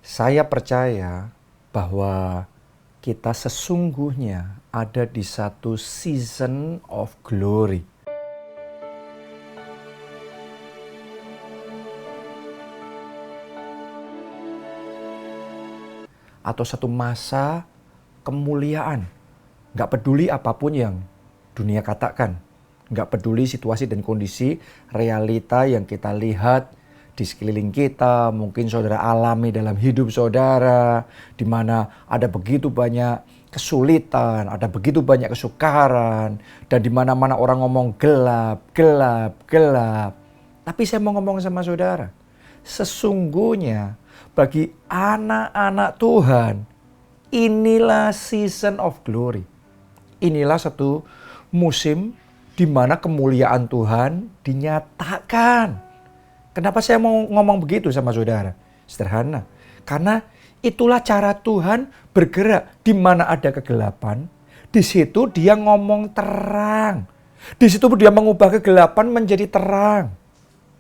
Saya percaya bahwa kita sesungguhnya ada di satu season of glory. Atau satu masa kemuliaan. Nggak peduli apapun yang dunia katakan. Nggak peduli situasi dan kondisi realita yang kita lihat di sekeliling kita, mungkin saudara alami dalam hidup saudara, di mana ada begitu banyak kesulitan, ada begitu banyak kesukaran, dan di mana-mana orang ngomong gelap, gelap, gelap. Tapi saya mau ngomong sama saudara, sesungguhnya bagi anak-anak Tuhan, inilah season of glory. Inilah satu musim di mana kemuliaan Tuhan dinyatakan. Kenapa saya mau ngomong begitu sama saudara? Sederhana. Karena itulah cara Tuhan bergerak. Di mana ada kegelapan, di situ dia ngomong terang. Di situ dia mengubah kegelapan menjadi terang.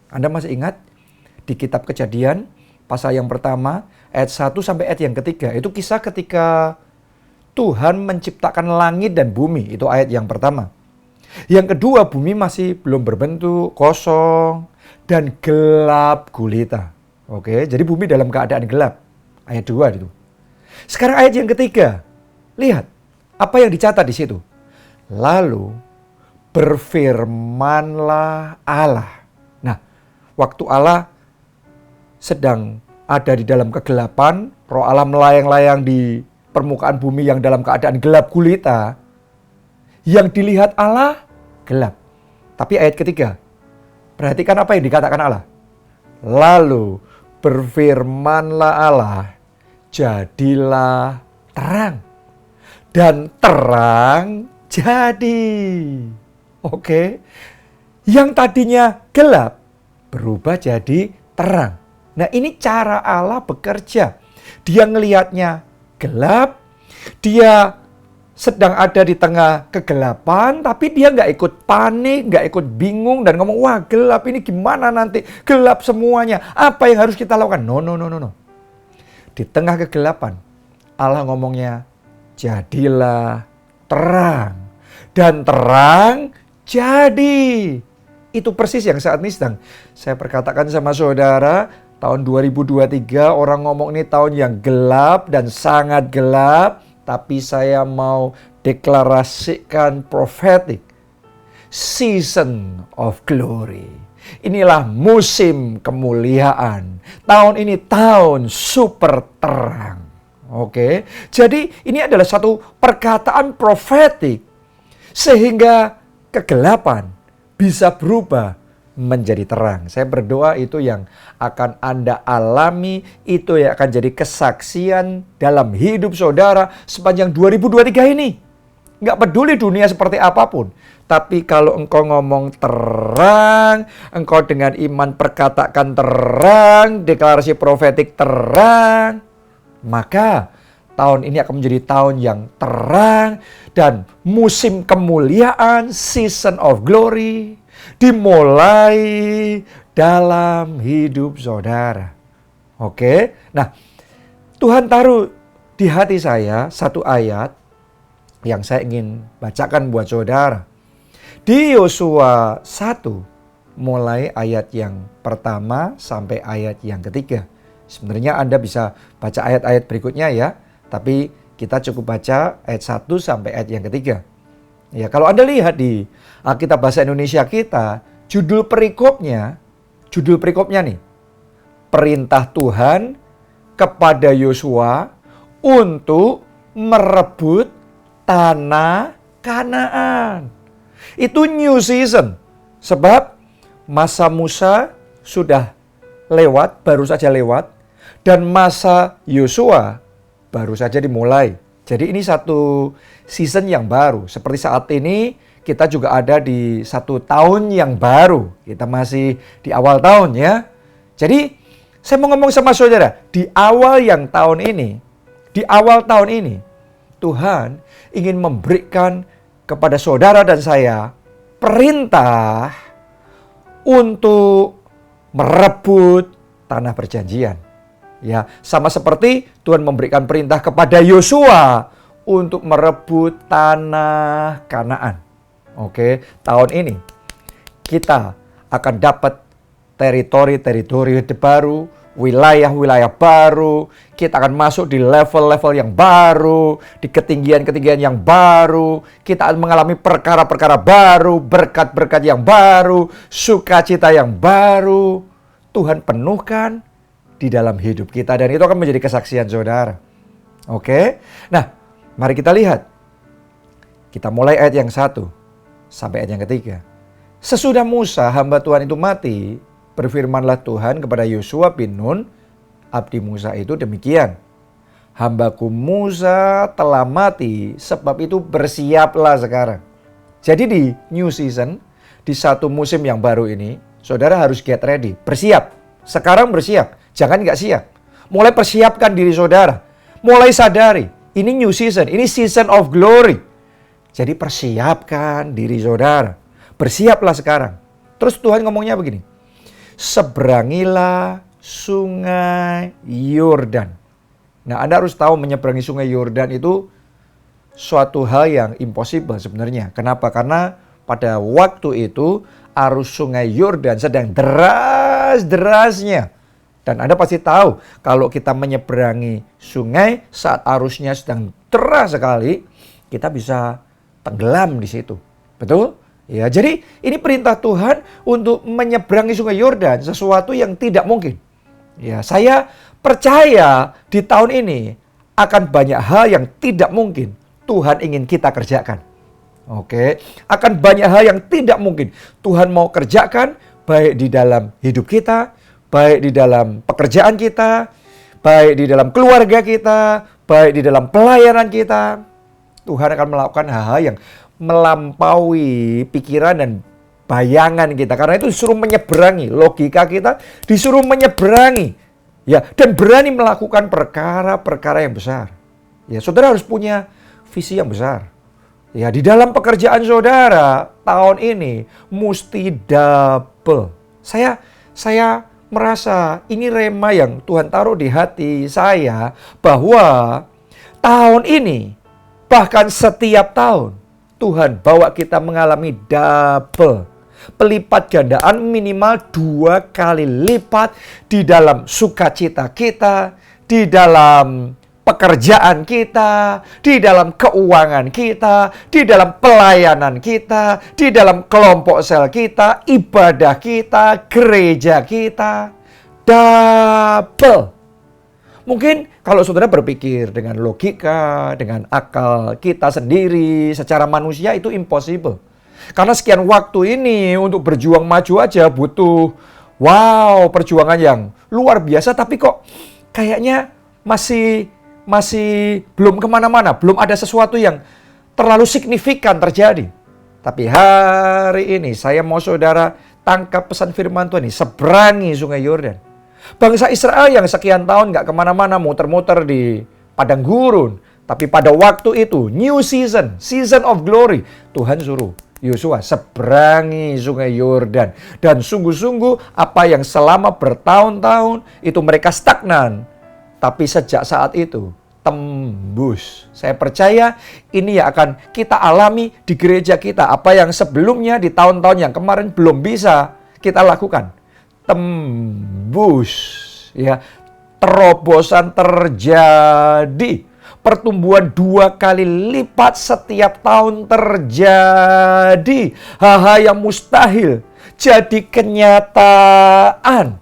Anda masih ingat? Di kitab Kejadian, pasal yang pertama, ayat 1 sampai ayat yang ketiga. Itu kisah ketika Tuhan menciptakan langit dan bumi. Itu ayat yang pertama. Yang kedua, bumi masih belum berbentuk, kosong, dan gelap gulita. Oke, jadi bumi dalam keadaan gelap. Ayat 2 itu. Sekarang ayat yang ketiga. Lihat, apa yang dicatat di situ. Lalu berfirmanlah Allah. Nah, waktu Allah sedang ada di dalam kegelapan, roh Allah melayang-layang di permukaan bumi yang dalam keadaan gelap gulita. Yang dilihat Allah gelap. Tapi ayat ketiga, perhatikan apa yang dikatakan Allah. Lalu berfirmanlah Allah, jadilah terang. Dan terang jadi. Oke. Yang tadinya gelap berubah jadi terang. Nah, ini cara Allah bekerja. Dia ngelihatnya gelap, dia sedang ada di tengah kegelapan, tapi dia nggak ikut panik, nggak ikut bingung dan ngomong, wah gelap ini gimana nanti, gelap semuanya, apa yang harus kita lakukan? No. Di tengah kegelapan, Allah ngomongnya, jadilah terang. Dan terang jadi. Itu persis yang saat ini sedang saya perkatakan sama saudara, tahun 2023 orang ngomong ini tahun yang gelap dan sangat gelap. Tapi saya mau deklarasikan prophetic season of glory. Inilah musim kemuliaan. Tahun ini tahun super terang. Oke. Jadi ini adalah satu perkataan prophetic sehingga kegelapan bisa berubah menjadi terang. Saya berdoa itu yang akan Anda alami, itu yang akan jadi kesaksian dalam hidup saudara sepanjang 2023 ini. Nggak peduli dunia seperti apapun. Tapi kalau engkau ngomong terang, engkau dengan iman perkatakan terang, deklarasi profetik terang, maka tahun ini akan menjadi tahun yang terang dan musim kemuliaan, season of glory, dimulai dalam hidup saudara. Oke, nah Tuhan taruh di hati saya satu ayat yang saya ingin bacakan buat saudara. Di Yosua 1, mulai ayat yang pertama sampai ayat yang ketiga. Sebenarnya Anda bisa baca ayat-ayat berikutnya ya, tapi kita cukup baca ayat 1 sampai ayat yang ketiga. Ya, kalau Anda lihat di Alkitab Bahasa Indonesia kita, judul perikopnya nih, perintah Tuhan kepada Yosua untuk merebut tanah Kanaan. Itu new season, sebab masa Musa sudah lewat, baru saja lewat, dan masa Yosua baru saja dimulai. Jadi ini satu season yang baru. Seperti saat ini kita juga ada di satu tahun yang baru. Kita masih di awal tahun ya. Jadi saya mau ngomong sama saudara, di awal tahun ini, Tuhan ingin memberikan kepada saudara dan saya perintah untuk merebut tanah perjanjian. Ya, sama seperti Tuhan memberikan perintah kepada Yosua untuk merebut tanah Kanaan. Oke, tahun ini kita akan dapat teritori-teritori baru, wilayah-wilayah baru. Kita akan masuk di level-level yang baru, di ketinggian-ketinggian yang baru. Kita akan mengalami perkara-perkara baru, berkat-berkat yang baru, sukacita yang baru. Tuhan penuhkan di dalam hidup kita, dan itu akan menjadi kesaksian saudara. Oke, nah mari kita lihat. Kita mulai ayat yang 1 sampai ayat yang 3. Sesudah Musa hamba Tuhan itu mati, berfirmanlah Tuhan kepada Yosua bin Nun, abdi Musa itu demikian. Hambaku Musa telah mati, sebab itu bersiaplah sekarang. Jadi di new season, di satu musim yang baru ini, saudara harus get ready, bersiap. Sekarang bersiap, jangan nggak siap. Mulai persiapkan diri saudara. Mulai sadari, ini new season, ini season of glory. Jadi persiapkan diri saudara. Bersiaplah sekarang. Terus Tuhan ngomongnya begini. Seberangilah sungai Yordan. Nah, Anda harus tahu menyeberangi sungai Yordan itu suatu hal yang impossible sebenarnya. Kenapa? Karena pada waktu itu arus sungai Yordan sedang deras-derasnya. Dan Anda pasti tahu kalau kita menyeberangi sungai saat arusnya sedang deras sekali, kita bisa tenggelam di situ. Betul? Ya, jadi ini perintah Tuhan untuk menyeberangi sungai Yordan, sesuatu yang tidak mungkin. Ya, saya percaya di tahun ini akan banyak hal yang tidak mungkin Tuhan ingin kita kerjakan. Oke, akan banyak hal yang tidak mungkin Tuhan mau kerjakan, baik di dalam hidup kita, baik di dalam pekerjaan kita, baik di dalam keluarga kita, baik di dalam pelayanan kita. Tuhan akan melakukan hal-hal yang melampaui pikiran dan bayangan kita. Karena itu disuruh menyeberangi, logika kita disuruh menyeberangi. Ya, dan berani melakukan perkara-perkara yang besar. Ya, saudara harus punya visi yang besar. Ya, di dalam pekerjaan saudara tahun ini mesti double. Saya merasa ini rema yang Tuhan taruh di hati saya bahwa tahun ini bahkan setiap tahun Tuhan bawa kita mengalami double, pelipat gandaan minimal 2 kali lipat di dalam sukacita kita, di dalam pekerjaan kita, di dalam keuangan kita, di dalam pelayanan kita, di dalam kelompok sel kita, ibadah kita, gereja kita. Double. Mungkin kalau saudara berpikir dengan logika, dengan akal kita sendiri, secara manusia itu impossible. Karena sekian waktu ini untuk berjuang maju aja butuh, perjuangan yang luar biasa. Tapi kok kayaknya masih belum kemana-mana, belum ada sesuatu yang terlalu signifikan terjadi. Tapi hari ini saya mau saudara tangkap pesan firman Tuhan ini, seberangi sungai Yordan. Bangsa Israel yang sekian tahun gak kemana-mana, muter-muter di padang gurun. Tapi pada waktu itu, new season, season of glory, Tuhan suruh Yosua seberangi sungai Yordan. Dan sungguh-sungguh apa yang selama bertahun-tahun itu mereka stagnan. Tapi sejak saat itu tembus. Saya percaya ini yang akan kita alami di gereja kita. Apa yang sebelumnya di tahun-tahun yang kemarin belum bisa kita lakukan. Tembus. Ya, terobosan terjadi. Pertumbuhan 2 kali lipat setiap tahun terjadi. Hal-hal yang mustahil jadi kenyataan.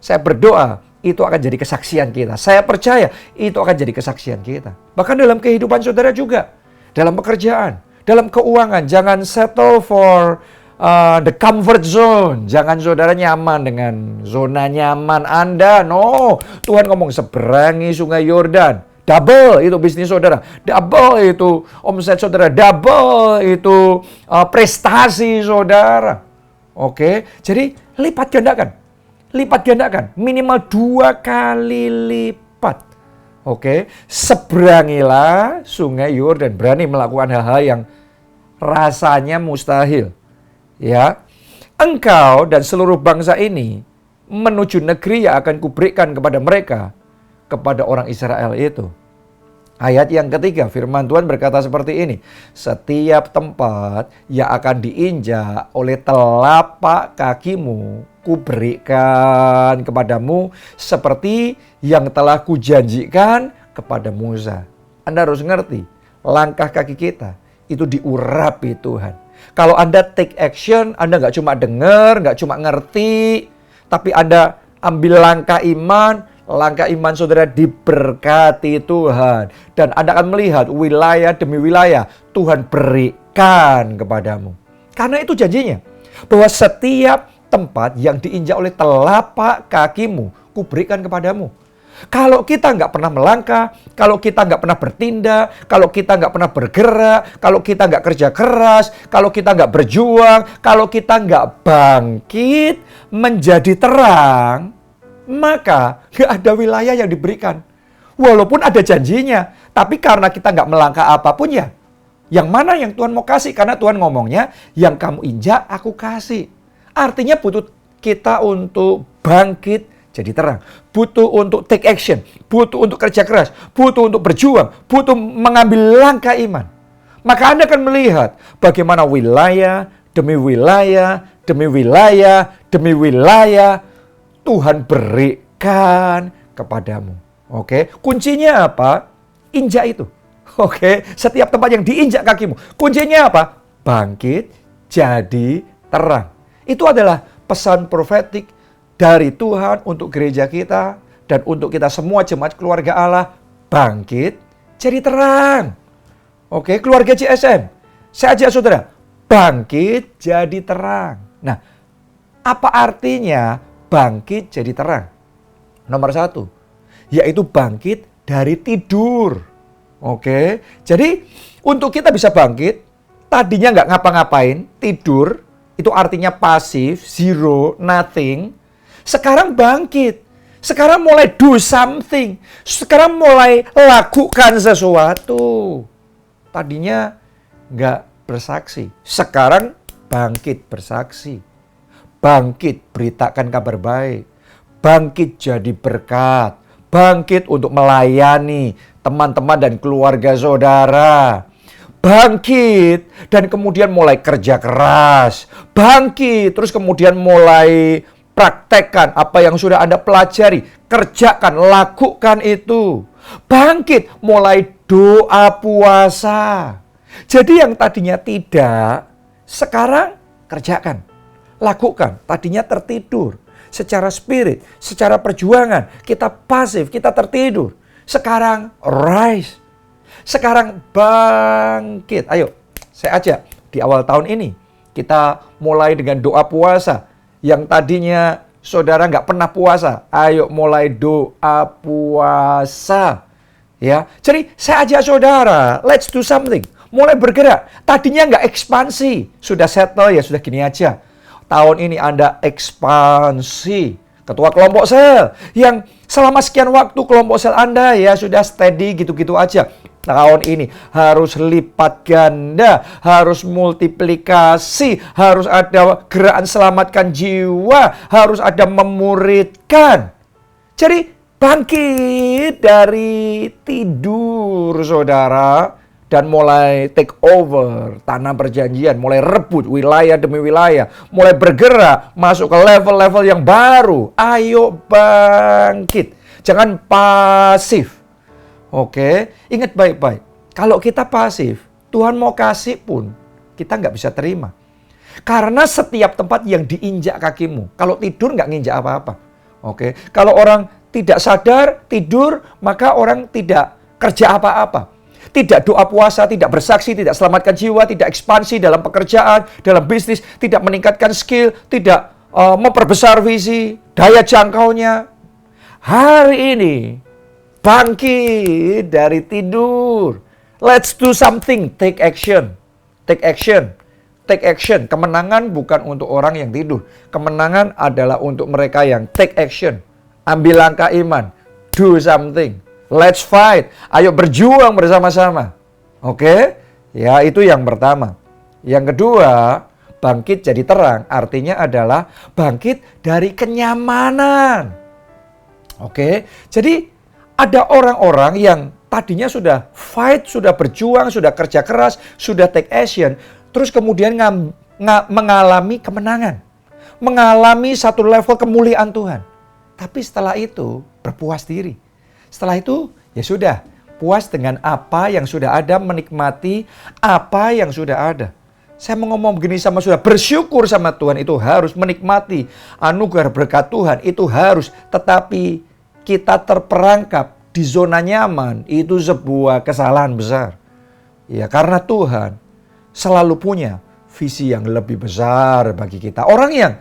Saya berdoa itu akan jadi kesaksian kita. Saya percaya itu akan jadi kesaksian kita. Bahkan dalam kehidupan saudara juga. Dalam pekerjaan, dalam keuangan. Jangan settle for the comfort zone. Jangan saudara nyaman dengan zona nyaman Anda. No, Tuhan ngomong seberangi sungai Yordan. Double itu bisnis saudara. Double itu omset saudara. Double itu prestasi saudara. Oke, jadi lipat gandakan. Lipat gandakan. Minimal 2 kali lipat. Oke, seberangilah sungai Yordan. Berani melakukan hal-hal yang rasanya mustahil. Ya, engkau dan seluruh bangsa ini menuju negeri yang akan kuberikan kepada mereka. kepada orang Israel itu. Ayat yang ketiga, firman Tuhan berkata seperti ini. Setiap tempat yang akan diinjak oleh telapak kakimu, kuberikan kepadamu seperti yang telah kujanjikan kepada Musa. Anda harus ngerti, langkah kaki kita itu diurapi Tuhan. Kalau Anda take action, Anda nggak cuma dengar, nggak cuma ngerti, tapi Anda ambil langkah iman. Langkah iman saudara diberkati Tuhan. Dan Anda akan melihat wilayah demi wilayah Tuhan berikan kepadamu. Karena itu janjinya. Bahwa setiap tempat yang diinjak oleh telapak kakimu, kuberikan kepadamu. Kalau kita nggak pernah melangkah, kalau kita nggak pernah bertindak, kalau kita nggak pernah bergerak, kalau kita nggak kerja keras, kalau kita nggak berjuang, kalau kita nggak bangkit menjadi terang, maka nggak ada wilayah yang diberikan. Walaupun ada janjinya, tapi karena kita nggak melangkah apapun ya, yang mana yang Tuhan mau kasih? Karena Tuhan ngomongnya, yang kamu injak aku kasih. Artinya butuh kita untuk bangkit jadi terang. Butuh untuk take action, butuh untuk kerja keras, butuh untuk berjuang, butuh mengambil langkah iman. Maka Anda akan melihat bagaimana wilayah demi wilayah, demi wilayah, demi wilayah Tuhan berikan kepadamu. Oke, kuncinya apa? Injak itu. Oke, setiap tempat yang diinjak kakimu. Kuncinya apa? Bangkit jadi terang. Itu adalah pesan profetik dari Tuhan untuk gereja kita dan untuk kita semua jemaat keluarga Allah. Bangkit jadi terang. Oke, keluarga JSM. Saya ajak saudara, bangkit jadi terang. Nah, apa artinya bangkit jadi terang? Nomor 1, yaitu bangkit dari tidur. Oke, jadi untuk kita bisa bangkit, tadinya nggak ngapa-ngapain, tidur, itu artinya pasif, zero, nothing. Sekarang bangkit, sekarang mulai do something, sekarang mulai lakukan sesuatu. Tadinya nggak bersaksi, sekarang bangkit bersaksi. Bangkit beritakan kabar baik. Bangkit jadi berkat. Bangkit untuk melayani teman-teman dan keluarga saudara. Bangkit dan kemudian mulai kerja keras. Bangkit terus kemudian mulai praktekkan apa yang sudah Anda pelajari. Kerjakan, lakukan itu. Bangkit mulai doa puasa. Jadi yang tadinya tidak, sekarang kerjakan. Lakukan, tadinya tertidur. Secara spirit, secara perjuangan, kita pasif, kita tertidur. Sekarang rise. Sekarang bangkit. Ayo, saya ajak di awal tahun ini. Kita mulai dengan doa puasa. Yang tadinya saudara nggak pernah puasa. Ayo mulai doa puasa. Ya, jadi saya ajak saudara, let's do something. Mulai bergerak. Tadinya nggak ekspansi. Sudah settle ya, sudah gini aja. Tahun ini Anda ekspansi. Ketua kelompok sel yang selama sekian waktu kelompok sel Anda ya sudah steady gitu-gitu aja. Tahun ini harus lipat ganda, harus multiplikasi, harus ada gerakan selamatkan jiwa, harus ada memuridkan. Jadi bangkit dari tidur saudara. Dan mulai take over tanah perjanjian, mulai rebut wilayah demi wilayah, mulai bergerak masuk ke level-level yang baru. Ayo bangkit, jangan pasif. Oke, ingat baik-baik. Kalau kita pasif, Tuhan mau kasih pun kita nggak bisa terima. Karena setiap tempat yang diinjak kakimu, kalau tidur nggak nginjak apa-apa. Oke, kalau orang tidak sadar tidur, maka orang tidak kerja apa-apa. Tidak doa puasa, tidak bersaksi, tidak selamatkan jiwa, tidak ekspansi dalam pekerjaan, dalam bisnis, tidak meningkatkan skill, tidak memperbesar visi, daya jangkaunya. Hari ini, bangkit dari tidur. Let's do something, take action. Take action. Take action. Kemenangan bukan untuk orang yang tidur. Kemenangan adalah untuk mereka yang take action. Ambil langkah iman. Do something. Let's fight. Ayo berjuang bersama-sama. Oke? Ya, itu yang pertama. Yang kedua, bangkit jadi terang. Artinya adalah bangkit dari kenyamanan. Oke? Jadi, Ada orang-orang yang tadinya sudah fight, sudah berjuang, sudah kerja keras, sudah take action, terus kemudian mengalami kemenangan, mengalami satu level kemuliaan Tuhan. Tapi setelah itu berpuas diri. Setelah itu ya sudah, puas dengan apa yang sudah ada, menikmati apa yang sudah ada. Saya mau ngomong begini sama saudara, bersyukur sama Tuhan itu harus, menikmati anugerah berkat Tuhan itu harus, tetapi kita terperangkap di zona nyaman itu sebuah kesalahan besar. Ya, karena Tuhan selalu punya visi yang lebih besar bagi kita. Orang yang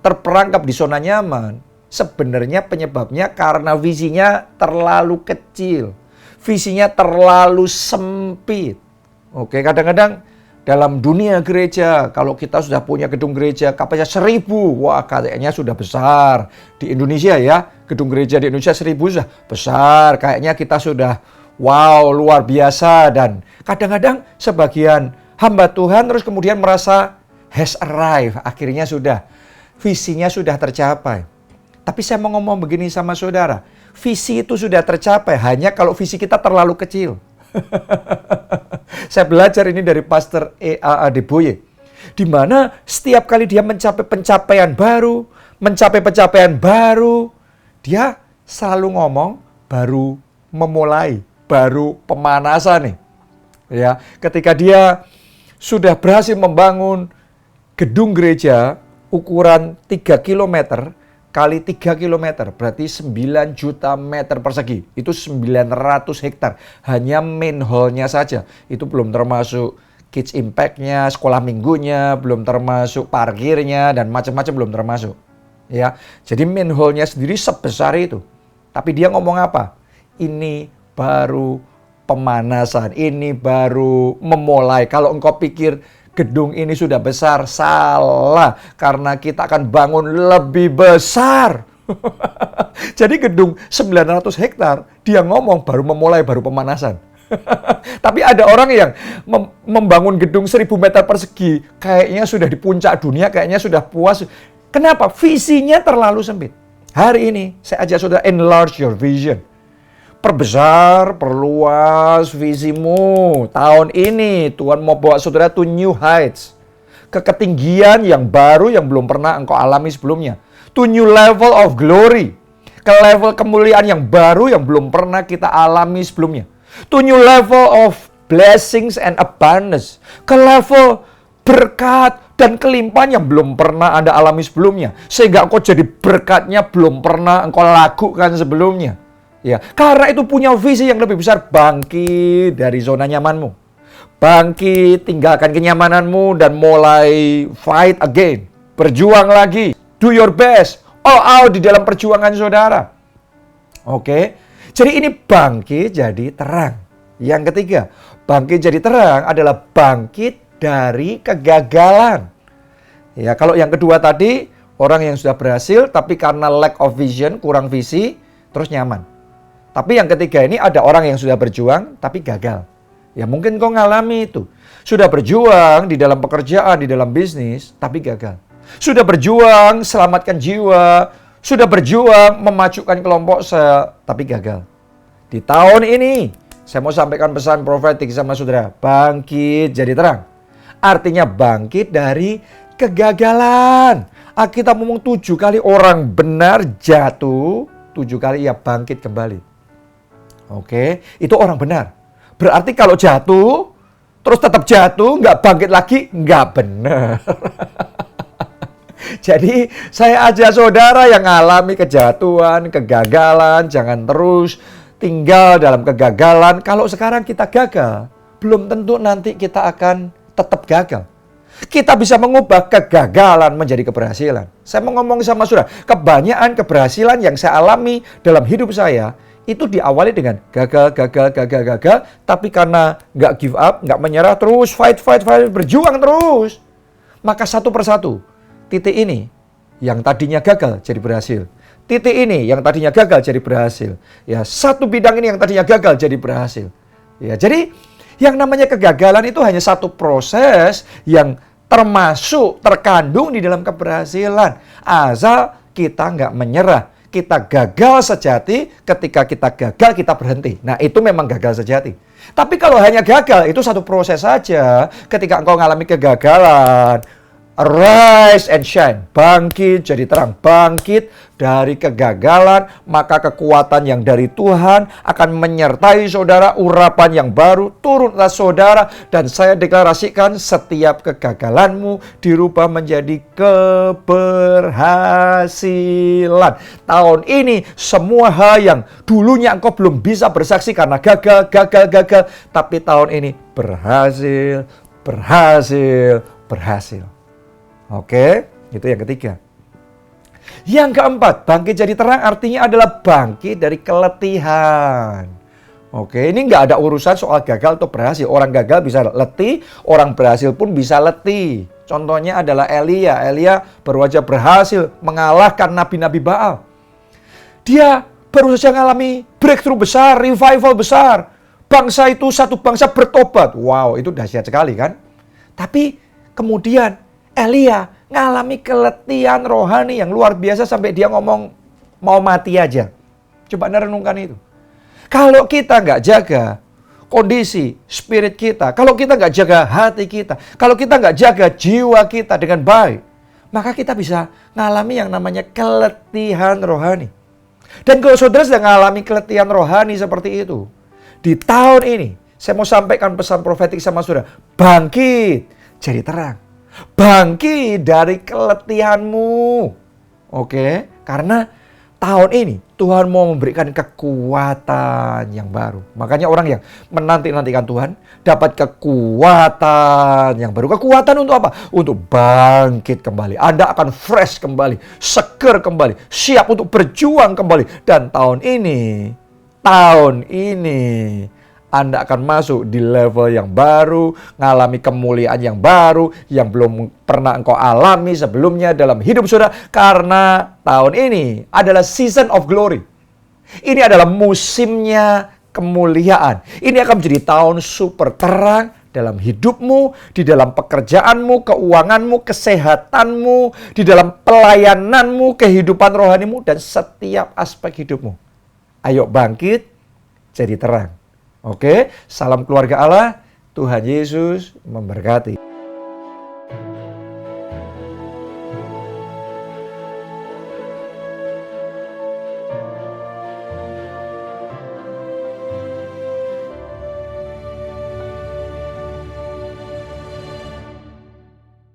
terperangkap di zona nyaman, sebenarnya penyebabnya karena visinya terlalu kecil. Visinya terlalu sempit. Oke, kadang-kadang dalam dunia gereja, kalau kita sudah punya gedung gereja kapasitas 1.000, wah kayaknya sudah besar. Di Indonesia ya, gedung gereja di Indonesia 1.000 sudah besar. Kayaknya kita sudah wow, luar biasa. Dan kadang-kadang sebagian hamba Tuhan terus kemudian merasa has arrived. Akhirnya sudah, visinya sudah tercapai. Tapi saya mau ngomong begini sama saudara, visi itu sudah tercapai hanya kalau visi kita terlalu kecil. Saya belajar ini dari Pastor E.A. Adeboye, di mana setiap kali dia mencapai pencapaian baru, dia selalu ngomong baru memulai, baru pemanasan nih. Ya, ketika dia sudah berhasil membangun gedung gereja ukuran 3 km kali 3 km, berarti 9 juta meter persegi. Itu 900 hektar. Hanya main hall-nya saja. Itu belum termasuk kids impact-nya, sekolah minggunya, belum termasuk parkirnya, dan macam-macam belum termasuk. Ya, jadi main hall-nya sendiri sebesar itu. Tapi dia ngomong apa? Ini baru pemanasan, ini baru memulai. Kalau engkau pikir gedung ini sudah besar, salah. Karena kita akan bangun lebih besar. Jadi gedung 900 hektar, dia ngomong baru memulai, baru pemanasan. Tapi ada orang yang membangun gedung 1.000 meter persegi, kayaknya sudah di puncak dunia, kayaknya sudah puas. Kenapa? Visinya terlalu sempit. Hari ini, saya ajak saudara enlarge your vision. Perbesar, perluas visimu. Tahun ini Tuhan mau bawa saudara to new heights. Ke ketinggian yang baru yang belum pernah engkau alami sebelumnya. To new level of glory. Ke level kemuliaan yang baru yang belum pernah kita alami sebelumnya. To new level of blessings and abundance. Ke level berkat dan kelimpahan yang belum pernah Anda alami sebelumnya. Sehingga engkau jadi berkatnya belum pernah engkau lakukan sebelumnya. Ya, karena itu punya visi yang lebih besar, bangkit dari zona nyamanmu. Bangkit, tinggalkan kenyamananmu dan mulai fight again. Berjuang lagi. Do your best. All out di dalam perjuangan saudara. Oke. Jadi ini bangkit jadi terang. Yang ketiga, bangkit jadi terang adalah bangkit dari kegagalan. Ya, kalau yang kedua tadi, orang yang sudah berhasil tapi karena lack of vision, kurang visi, terus nyaman. Tapi yang ketiga ini ada orang yang sudah berjuang tapi gagal. Ya mungkin kau ngalami itu. Sudah berjuang di dalam pekerjaan, di dalam bisnis, tapi gagal. Sudah berjuang selamatkan jiwa. Sudah berjuang memajukan kelompok sel, tapi gagal. Di tahun ini, saya mau sampaikan pesan profetik sama saudara. Bangkit jadi terang. Artinya bangkit dari kegagalan. Alkitab ngomong 7 kali orang benar jatuh, 7 kali ia bangkit kembali. Oke, itu orang benar. Berarti kalau jatuh, terus tetap jatuh, nggak bangkit lagi, nggak benar. Jadi saya ajak saudara yang alami kejatuhan, kegagalan, jangan terus tinggal dalam kegagalan. Kalau sekarang kita gagal, belum tentu nanti kita akan tetap gagal. Kita bisa mengubah kegagalan menjadi keberhasilan. Saya mau ngomong sama saudara, kebanyakan keberhasilan yang saya alami dalam hidup saya, itu diawali dengan gagal, tapi karena nggak give up, nggak menyerah, terus fight, berjuang terus. Maka satu persatu, titik ini yang tadinya gagal jadi berhasil. Titik ini yang tadinya gagal jadi berhasil. Ya, satu bidang ini yang tadinya gagal jadi berhasil. Ya, jadi yang namanya kegagalan itu hanya satu proses yang termasuk, terkandung di dalam keberhasilan. Asal kita nggak menyerah. kita gagal sejati, ketika kita gagal kita berhenti. Nah, itu memang gagal sejati. Tapi kalau hanya gagal, itu satu proses saja. Ketika engkau mengalami kegagalan, arise and shine, bangkit jadi terang, bangkit dari kegagalan, maka kekuatan yang dari Tuhan akan menyertai saudara, urapan yang baru turun atas saudara, dan saya deklarasikan setiap kegagalanmu dirubah menjadi keberhasilan. Tahun ini semua hal yang dulunya engkau belum bisa bersaksi karena gagal, tapi tahun ini berhasil. Oke, itu yang ketiga. Yang keempat, bangkit jadi terang artinya adalah bangkit dari keletihan. Oke, ini nggak ada urusan soal gagal atau berhasil. Orang gagal bisa letih, orang berhasil pun bisa letih. Contohnya adalah Elia. Elia baru saja berhasil mengalahkan nabi-nabi Baal. Dia baru saja mengalami breakthrough besar, revival besar. Bangsa itu, satu bangsa bertobat. Wow, itu dahsyat sekali kan? Tapi kemudian Elia ngalami keletihan rohani yang luar biasa sampai dia ngomong mau mati aja. Coba renungkan itu. Kalau kita nggak jaga kondisi spirit kita, kalau kita nggak jaga hati kita, kalau kita nggak jaga jiwa kita dengan baik, maka kita bisa ngalami yang namanya keletihan rohani. Dan kalau saudara sedang ngalami keletihan rohani seperti itu, di tahun ini saya mau sampaikan pesan profetik sama saudara. Bangkit jadi terang. Bangkit dari keletihanmu. Oke, karena tahun ini Tuhan mau memberikan kekuatan yang baru. Makanya orang yang menanti-nantikan Tuhan dapat kekuatan yang baru. Kekuatan untuk apa? Untuk bangkit kembali. Anda akan fresh kembali, seger kembali, siap untuk berjuang kembali. Dan tahun ini Anda akan masuk di level yang baru, ngalami kemuliaan yang baru, yang belum pernah engkau alami sebelumnya dalam hidup saudara. Karena tahun ini adalah season of glory. Ini adalah musimnya kemuliaan. Ini akan menjadi tahun super terang dalam hidupmu, di dalam pekerjaanmu, keuanganmu, kesehatanmu, di dalam pelayananmu, kehidupan rohanimu, dan setiap aspek hidupmu. Ayo bangkit, jadi terang. Oke, salam keluarga Allah, Tuhan Yesus memberkati.